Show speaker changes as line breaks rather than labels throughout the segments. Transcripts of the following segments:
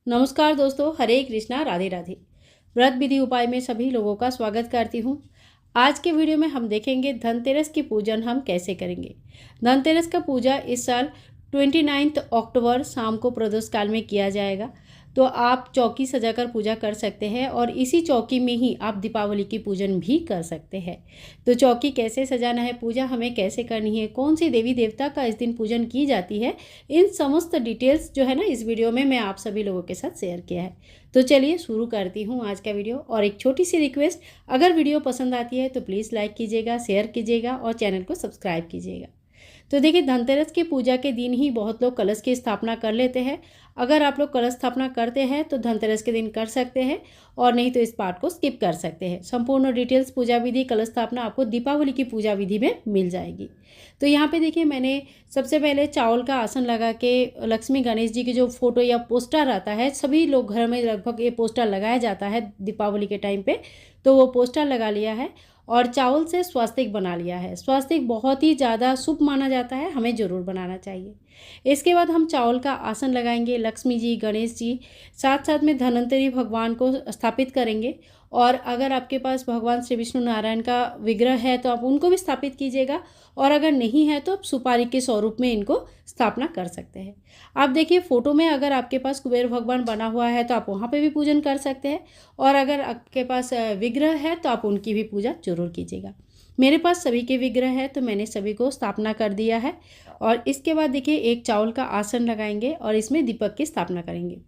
नमस्कार दोस्तों, हरे कृष्णा, राधे राधे। व्रत विधि उपाय में सभी लोगों का स्वागत करती हूँ। आज के वीडियो में हम देखेंगे धनतेरस की पूजन हम कैसे करेंगे। धनतेरस का पूजा इस साल 29 अक्टूबर शाम को प्रदोष काल में किया जाएगा। तो आप चौकी सजाकर पूजा कर सकते हैं और इसी चौकी में ही आप दीपावली की पूजन भी कर सकते हैं। तो चौकी कैसे सजाना है, पूजा हमें कैसे करनी है, कौन सी देवी देवता का इस दिन पूजन की जाती है, इन समस्त डिटेल्स जो है ना इस वीडियो में मैं आप सभी लोगों के साथ शेयर किया है। तो चलिए शुरू करती हूँ आज का वीडियो। और एक छोटी सी रिक्वेस्ट, अगर वीडियो पसंद आती है तो प्लीज़ लाइक कीजिएगा, शेयर कीजिएगा और चैनल को सब्सक्राइब कीजिएगा। तो देखिए, धनतेरस की पूजा के दिन ही बहुत लोग कलश की स्थापना कर लेते हैं। अगर आप लोग कलश स्थापना करते हैं तो धनतेरस के दिन कर सकते हैं, और नहीं तो इस पार्ट को स्किप कर सकते हैं। संपूर्ण डिटेल्स पूजा विधि, कलश स्थापना आपको दीपावली की पूजा विधि में मिल जाएगी। तो यहाँ पे देखिए, मैंने सबसे पहले चावल का आसन लगा के लक्ष्मी गणेश जी की जो फोटो या पोस्टर आता है, सभी लोग घर में लगभग ये पोस्टर लगाया जाता है दीपावली के टाइम पे, तो वो पोस्टर लगा लिया है और चावल से स्वास्तिक बना लिया है। स्वास्तिक बहुत ही ज़्यादा शुभ माना जाता है, हमें ज़रूर बनाना चाहिए। इसके बाद हम चावल का आसन लगाएंगे, लक्ष्मी जी, गणेश जी, साथ साथ में धन्वंतरी भगवान को स्थापित करेंगे। और अगर आपके पास भगवान श्री विष्णु नारायण का विग्रह है तो आप उनको भी स्थापित कीजिएगा, और अगर नहीं है तो आप सुपारी के स्वरूप में इनको स्थापना कर सकते हैं। आप देखिए, फोटो में अगर आपके पास कुबेर भगवान बना हुआ है तो आप वहाँ पे भी पूजन कर सकते हैं, और अगर आपके पास विग्रह है तो आप उनकी भी पूजा जरूर कीजिएगा। मेरे पास सभी के विग्रह है तो मैंने सभी को स्थापना कर दिया है। और इसके बाद देखिए, एक चावल का आसन लगाएंगे और इसमें दीपक की स्थापना करेंगे।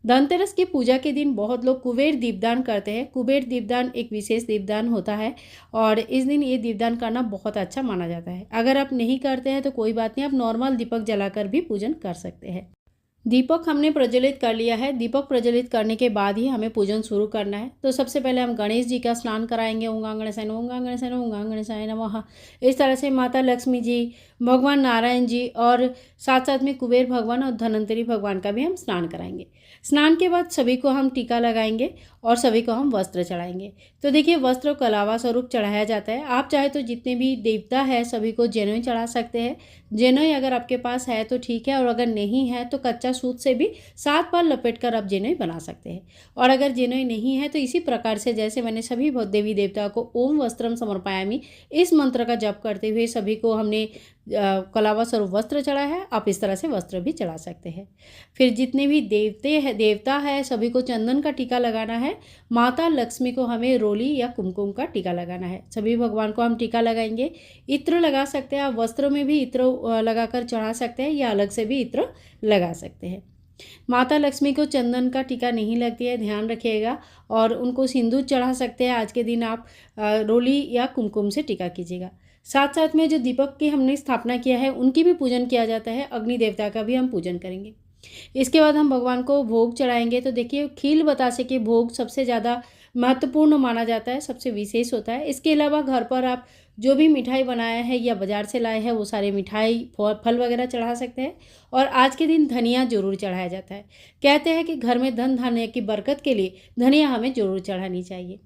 धनतेरस की पूजा के दिन बहुत लोग कुबेर दीपदान करते हैं। कुबेर दीपदान एक विशेष दीपदान होता है और इस दिन ये दीपदान करना बहुत अच्छा माना जाता है। अगर आप नहीं करते हैं तो कोई बात नहीं, आप नॉर्मल दीपक जलाकर भी पूजन कर सकते हैं। दीपक हमने प्रज्वलित कर लिया है। दीपक प्रज्वलित करने के बाद ही हमें पूजन शुरू करना है। तो सबसे पहले हम गणेश जी का स्नान कराएंगे। ओम गणेशाय नमः, ओम गणेशाय नमः, ओम गणेशाय नमः। इस तरह से माता लक्ष्मी जी, भगवान नारायण जी और साथ साथ में कुबेर भगवान और धन्वंतरी भगवान का भी हम स्नान कराएंगे। स्नान के बाद सभी को हम टीका लगाएंगे और सभी को हम वस्त्र चढ़ाएंगे। तो देखिए, वस्त्र कलावा स्वरूप चढ़ाया जाता है। आप चाहे तो जितने भी देवता है सभी को जेनोई चढ़ा सकते हैं। जेनोई अगर आपके पास है तो ठीक है, और अगर नहीं है तो कच्चा सूत से भी 7 बार लपेट कर आप जेनोई बना सकते हैं। और अगर जेनोई नहीं है तो इसी प्रकार से जैसे मैंने सभी देवी देवता को ओम वस्त्रम समर्पयामि इस मंत्र का जप करते हुए सभी को हमने कलावा स्वरूप वस्त्र चढ़ा है, आप इस तरह से वस्त्र भी चढ़ा सकते हैं। फिर जितने भी देवता है सभी को चंदन का टीका लगाना है। माता लक्ष्मी को हमें रोली या कुमकुम का टीका लगाना है। सभी भगवान को हम टीका लगाएंगे। इत्र लगा सकते हैं आप, वस्त्रों में भी इत्र लगाकर चढ़ा सकते हैं या अलग से भी इत्र लगा सकते हैं। माता लक्ष्मी को चंदन का टीका नहीं लगती है, ध्यान रखिएगा। और उनको सिंदूर चढ़ा सकते हैं। आज के दिन आप रोली या कुमकुम से टीका कीजिएगा। साथ साथ में जो दीपक की हमने स्थापना किया है उनकी भी पूजन किया जाता है। अग्नि देवता का भी हम पूजन करेंगे। इसके बाद हम भगवान को भोग चढ़ाएंगे। तो देखिए, खील बतासे के भोग सबसे ज़्यादा महत्वपूर्ण माना जाता है, सबसे विशेष होता है। इसके अलावा घर पर आप जो भी मिठाई बनाया है या बाज़ार से लाए हैं वो सारे मिठाई फल वगैरह चढ़ा सकते हैं। और आज के दिन धनिया जरूर चढ़ाया जाता है। कहते हैं कि घर में धन धान्य की बरकत के लिए धनिया हमें जरूर चढ़ानी चाहिए।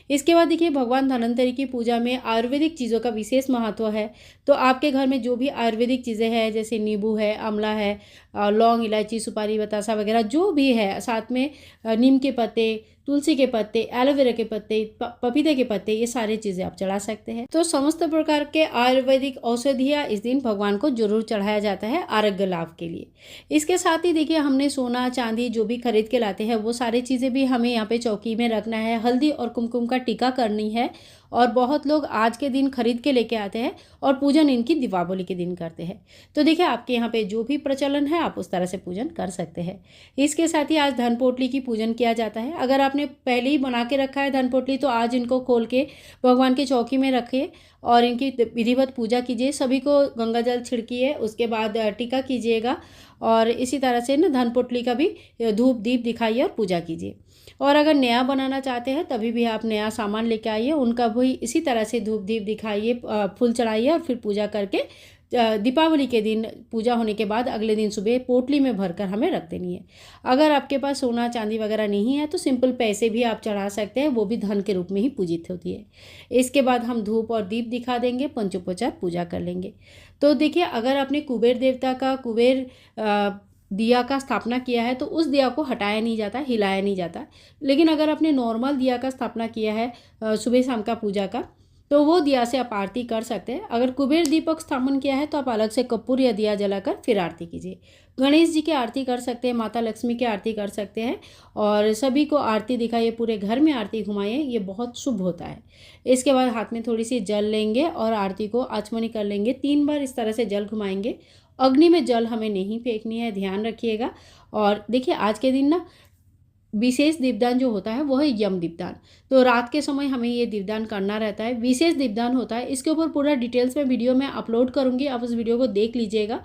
इसके बाद देखिए, भगवान धन्वंतरी की पूजा में आयुर्वेदिक चीज़ों का विशेष महत्व है। तो आपके घर में जो भी आयुर्वेदिक चीज़ें हैं, जैसे नींबू है, आंवला है, लौंग, इलायची, सुपारी, बतासा वगैरह जो भी है, साथ में नीम के पत्ते, तुलसी के पत्ते, एलोवेरा के पत्ते, पपीते के पत्ते, ये सारी चीज़ें आप चढ़ा सकते हैं। तो समस्त प्रकार के आयुर्वेदिक औषधियाँ इस दिन भगवान को जरूर चढ़ाया जाता है आरोग्य लाभ के लिए। इसके साथ ही देखिए, हमने सोना चांदी जो भी खरीद के लाते हैं वो सारी चीज़ें भी हमें यहाँ पे चौकी में रखना है। हल्दी और कुमकुम का टीका करनी है। और बहुत लोग आज के दिन खरीद के लेके आते हैं और पूजन इनकी दीपावली के दिन करते हैं। तो देखिए, आपके यहाँ पे जो भी प्रचलन है आप उस तरह से पूजन कर सकते हैं। इसके साथ ही आज धन पोटली की पूजन किया जाता है। अगर आपने पहले ही बना के रखा है धन पोटली तो आज इनको खोल के भगवान की चौकी में रखिए और इनकी विधिवत पूजा कीजिए। सभी को गंगा जल छिड़किए, उसके बाद टीका कीजिएगा। और इसी तरह से ना धन पोटली का भी धूप दीप दिखाइए और पूजा कीजिए। और अगर नया बनाना चाहते हैं तभी भी आप नया सामान लेके आइए, उनका भी इसी तरह से धूप दीप दिखाइए, फूल चढ़ाइए और फिर पूजा करके दीपावली के दिन पूजा होने के बाद अगले दिन सुबह पोटली में भरकर हमें रख देनी है। अगर आपके पास सोना चांदी वगैरह नहीं है तो सिंपल पैसे भी आप चढ़ा सकते हैं, वो भी धन के रूप में ही पूजित होती है। इसके बाद हम धूप और दीप दिखा देंगे, पंचोपचार पूजा कर लेंगे। तो देखिए, अगर आपने कुबेर देवता का कुबेर दिया का स्थापना किया है तो उस दिया को हटाया नहीं जाता, हिलाया नहीं जाता। लेकिन अगर आपने नॉर्मल दिया का स्थापना किया है सुबह शाम का पूजा का, तो वो दिया से आप आरती कर सकते हैं। अगर कुबेर दीपक स्थापन किया है तो आप अलग से कपूर या दिया जलाकर फिर आरती कीजिए। गणेश जी की आरती कर सकते हैं, माता लक्ष्मी की आरती कर सकते हैं और सभी को आरती दिखाइए, पूरे घर में आरती घुमाइए, ये बहुत शुभ होता है। इसके बाद हाथ में थोड़ी सी जल लेंगे और आरती को आचमनी कर लेंगे। 3 बार इस तरह से जल घुमाएंगे। अग्नि में जल हमें नहीं फेंकनी है, ध्यान रखिएगा। और देखिए आज के दिन ना विशेष दीपदान जो होता है वो है यम दीपदान। तो रात के समय हमें ये दीपदान करना रहता है, विशेष दीपदान होता है। इसके ऊपर पूरा डिटेल्स में वीडियो में अपलोड करूँगी, आप उस वीडियो को देख लीजिएगा।